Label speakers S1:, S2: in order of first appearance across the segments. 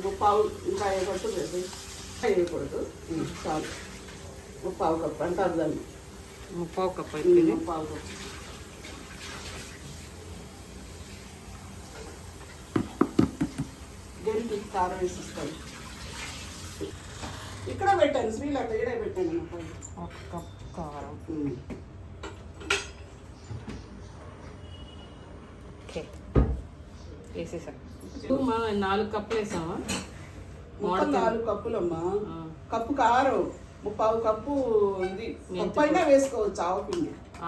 S1: ముప్పావు ఇంకా వేయకూడదు వేయకూడదు చాలు. ముప్పావు కప్పు అంటారు దాన్ని.
S2: ముప్పావు కప్పు అయితే
S1: ముప్పావు కప్పు. గెలిపి కారం వేసిస్తాను. ఇక్కడ పెట్టాను శ్రీలంక ఇక్కడే పెట్టాను.
S2: ఒక కప్పు కారం. ఓకే వేసేసా. 4 కప్పులు వేసామా?
S1: 4 కప్పులమ్మా. కప్పు కారం, ముప్పావు కప్పు ఇది కప్పు అయినా వేసుకోవచ్చు.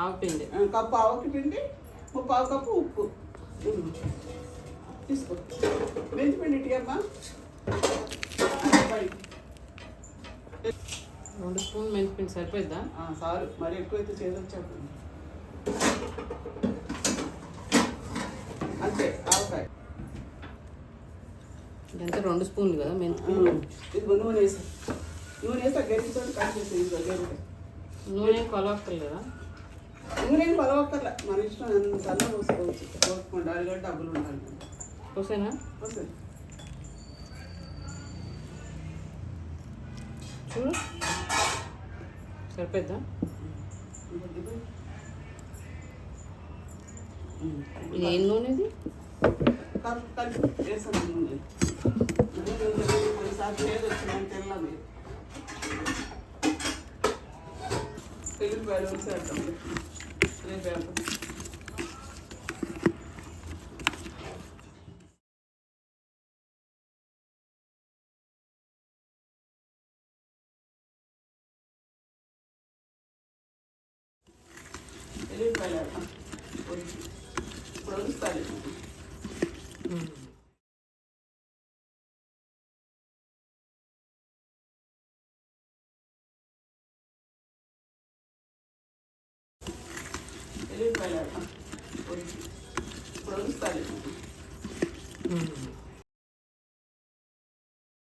S1: ఆవపిండి కప్పు ఆవకి పిండి, ముప్పావు కప్పు ఉప్పు తీసుకో. మెంతిపిండి టీ అమ్మా
S2: 2 స్పూన్ మెంతిపిండి సరిపోద్దా?
S1: సారు, మరి ఎక్కువైతే చేదొచ్చాడు. అంతే. ఆవకాయ
S2: ఇదంతా 2 స్పూన్లు కదా మెంతిపిండి.
S1: ఇది నూనె వేసి గరిటతో కట్ చేసి గరిట.
S2: నూనె కొలవక్కర్లేదా?
S1: నూనె కొలవక్కర్లే, మన ఇష్టం. సన్న పోసుకోవచ్చు. పోసుకోండి, అదిగో డబ్బులు ఉండాలి.
S2: పోసేనా?
S1: పోసే
S2: చూడు సరిపోద్దా? ఇది ఏం నూనె? ఇది
S1: కలిపి వేసాను నూనె. కొన్నిసార్లు లేదు వచ్చిందని తెల్లది తెలుగు వేలు వేసేద్దాం. రేపు వేద్దాం. ఎల్లిపాయలు వేద్దాం. ఇప్పుడు వస్తాను. ఎల్లిపాయలు వేద్దాం. ఇప్పుడు వస్తాను.